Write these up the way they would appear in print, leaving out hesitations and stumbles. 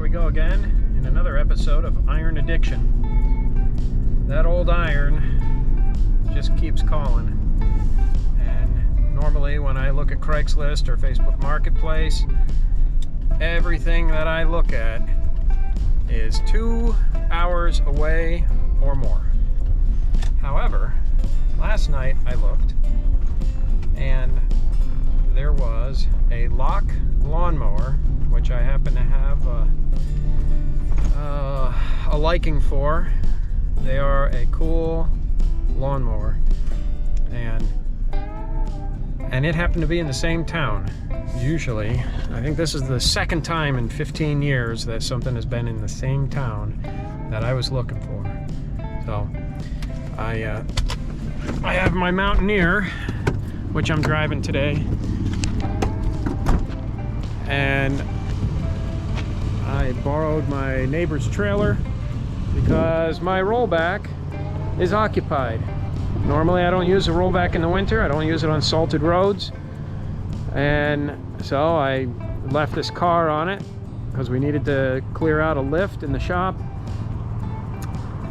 we go again in another episode of Iron Addiction. That old iron just keeps calling. And normally when I look at Craigslist or Facebook Marketplace, everything that I look at is 2 hours away or more. However, last night I looked and there was a Locke lawnmower, which I happen to have a liking for. They are a cool lawnmower, and it happened to be in the same town. Usually, I think this is the second time in 15 years that something has been in the same town that I was looking for. So I have my Mountaineer, which I'm driving today, and I borrowed my neighbor's trailer because my rollback is occupied. Normally I don't use a rollback in the winter. I don't use it on salted roads, and so I left this car on it because we needed to clear out a lift in the shop,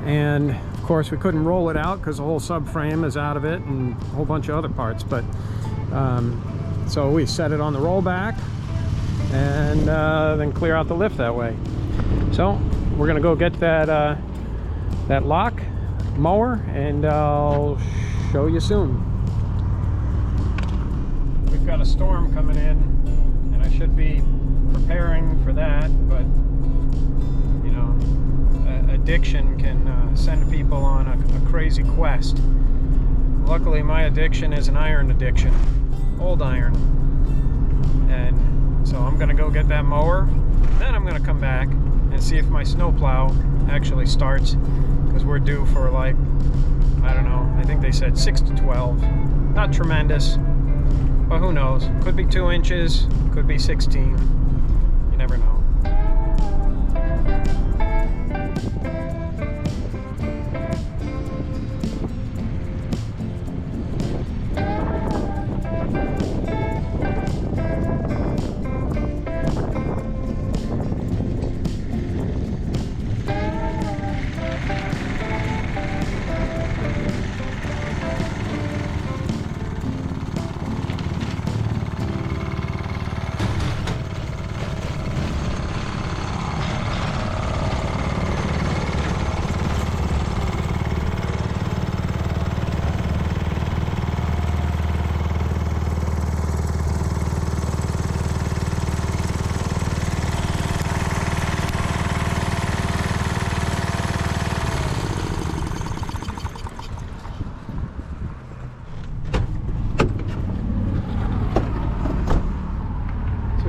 and of course we couldn't roll it out because the whole subframe is out of it and a whole bunch of other parts, but so we set it on the rollback and then clear out the lift that way. So we're gonna go get that that Locke mower, and I'll show you soon. We've got a storm coming in and I should be preparing for that, but you know, addiction can send people on a crazy quest. Luckily my addiction is an iron addiction, old iron, and so I'm gonna go get that mower, then I'm gonna come back and see if my snowplow actually starts, because we're due for, like, I don't know, I think they said 6 to 12. Not tremendous, but who knows? Could be 2 inches, could be 16. You never know.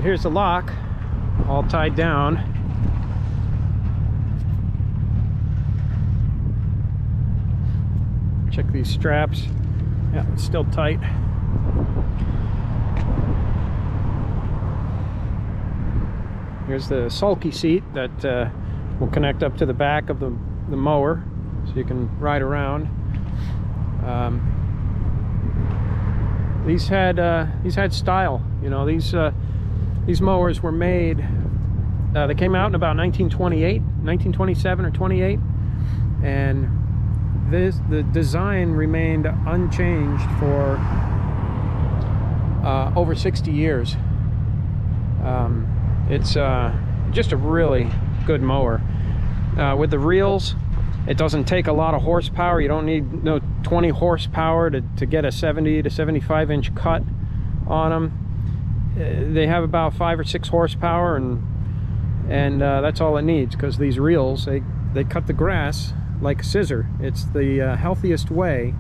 Here's the Locke, all tied down. Check these straps. Yeah, it's still tight. Here's the sulky seat that will connect up to the back of the mower, so you can ride around. These had style, you know. These mowers were made, they came out in about 1927 or 28, and the design remained unchanged for over 60 years. It's just a really good mower. With the reels, it doesn't take a lot of horsepower. You don't need no 20 horsepower to get a 70 to 75 inch cut on them. They have about 5 or 6 horsepower, and that's all it needs, because these reels, they cut the grass like a scissor. It's the healthiest way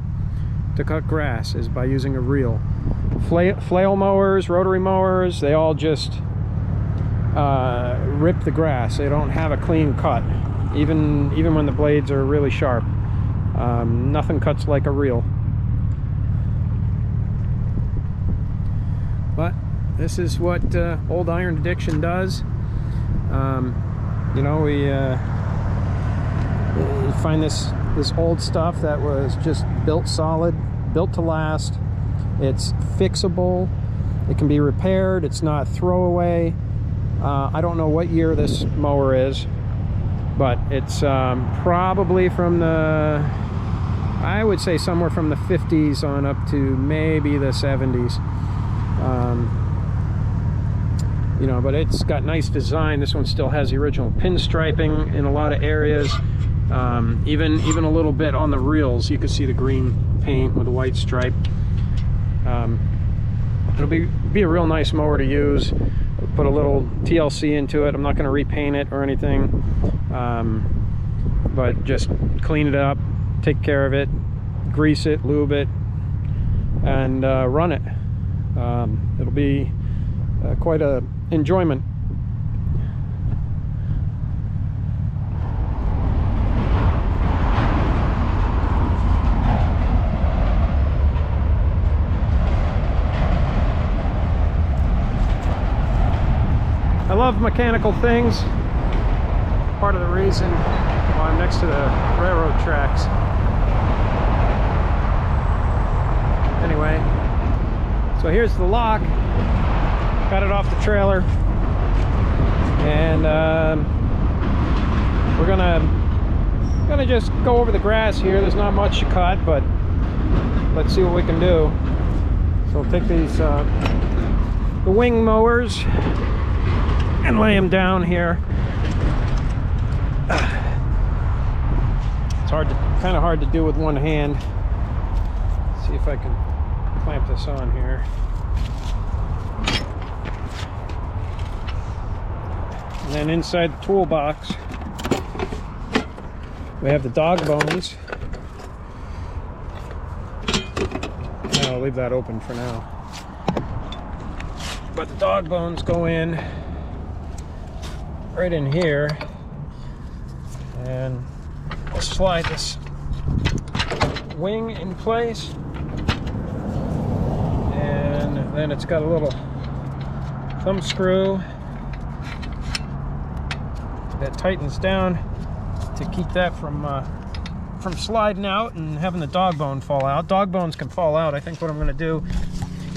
to cut grass is by using a reel. Flail mowers, rotary mowers, they all just rip the grass. They don't have a clean cut, even when the blades are really sharp. Nothing cuts like a reel. But this is what old iron addiction does. You know, we find this old stuff that was just built solid, built to last. It's fixable. It can be repaired. It's not throwaway. I don't know what year this mower is, but it's probably from the, I would say somewhere from the 50s on up to maybe the 70s. You know, but it's got nice design. This one still has the original pinstriping in a lot of areas. Even a little bit on the reels, you can see the green paint with the white stripe. It'll be a real nice mower to use. Put a little TLC into it. I'm not going to repaint it or anything, but just clean it up, take care of it, grease it, lube it, and run it. It'll be quite a enjoyment. I love mechanical things. Part of the reason why I'm next to the railroad tracks. Anyway, so here's the Locke. Got it off the trailer, and we're gonna just go over the grass here. There's not much to cut, but let's see what we can do. So we'll take these the wing mowers and lay them down here. It's kind of hard to do with one hand. Let's see if I can clamp this on here. And then inside the toolbox, we have the dog bones. I'll leave that open for now. But the dog bones go in right in here, and we'll slide this wing in place, and then it's got a little thumb screw that tightens down to keep that from sliding out and having the dog bone fall out. Dog bones can fall out. I think what I'm going to do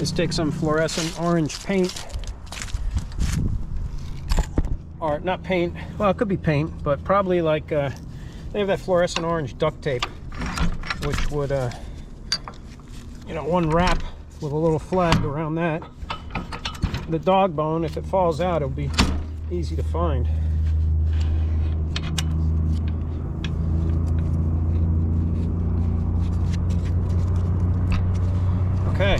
is take some fluorescent orange paint, or not paint, well, it could be paint, but probably like they have that fluorescent orange duct tape, which would you know, one wrap with a little flag around that. The dog bone, if it falls out, it'll be easy to find. Okay,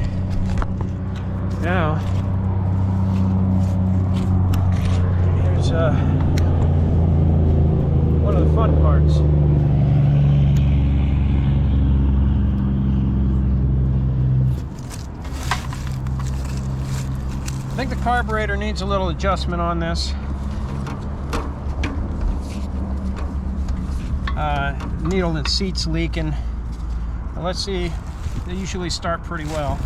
now here's one of the fun parts. I think the carburetor needs a little adjustment on this. Needle and seat's leaking. Now let's see. They usually start pretty well.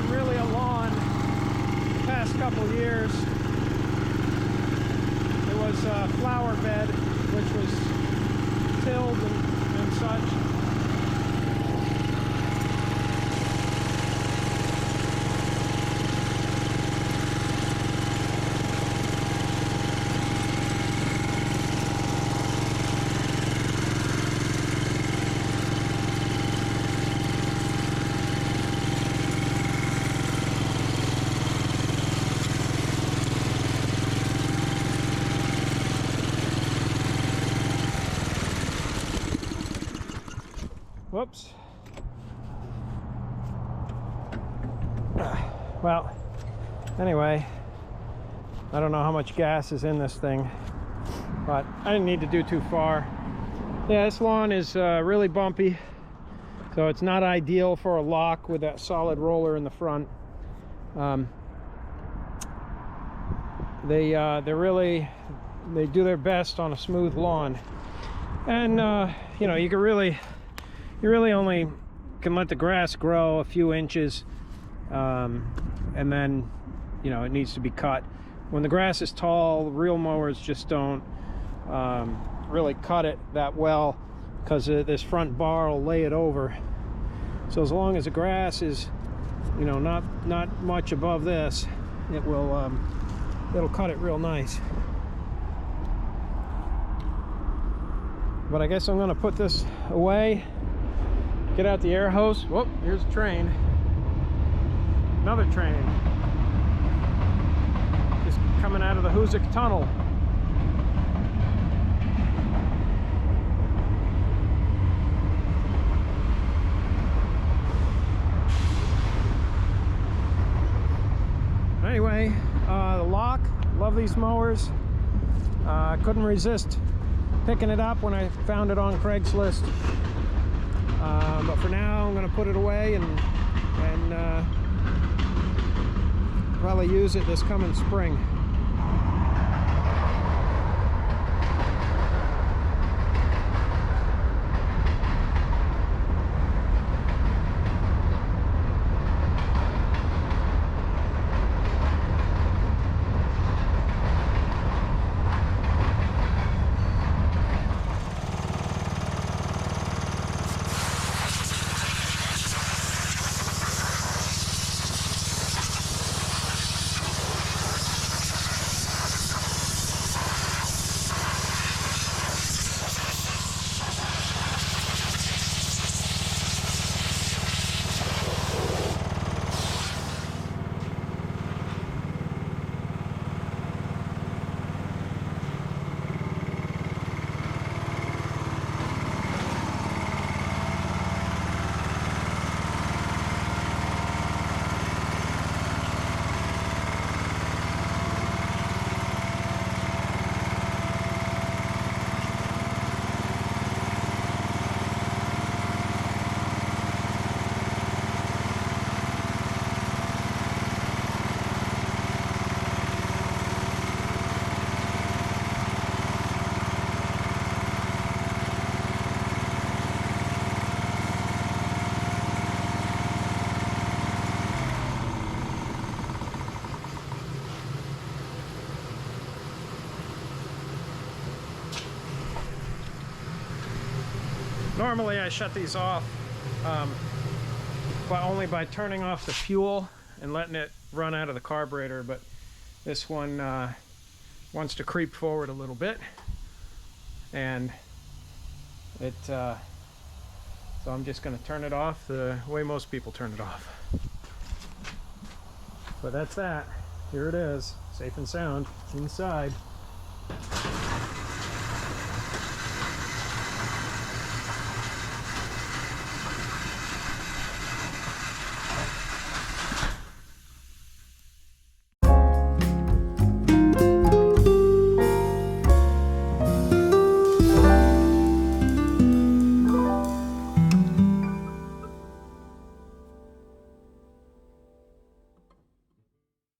wasn't really a lawn the past couple years. It was a flower bed, which was tilled and such. Whoops. Well, anyway, I don't know how much gas is in this thing, but I didn't need to do too far. Yeah, this lawn is really bumpy, so it's not ideal for a Locke with that solid roller in the front. They do their best on a smooth lawn, and you know, you really only can let the grass grow a few inches, and then, you know, it needs to be cut. When the grass is tall, real mowers just don't really cut it that well, because this front bar will lay it over. So as long as the grass is, you know, not much above this, it'll cut it real nice. But I guess I'm going to put this away, get out the air hose. Whoop, here's a train. Another train. Just coming out of the Hoosick Tunnel. Anyway, the Locke, love these mowers. I couldn't resist picking it up when I found it on Craigslist. But for now, I'm going to put it away and probably use it this coming spring. Normally I shut these off, but only by turning off the fuel and letting it run out of the carburetor, but this one wants to creep forward a little bit, and so I'm just going to turn it off the way most people turn it off. But that's that. Here it is, safe and sound inside.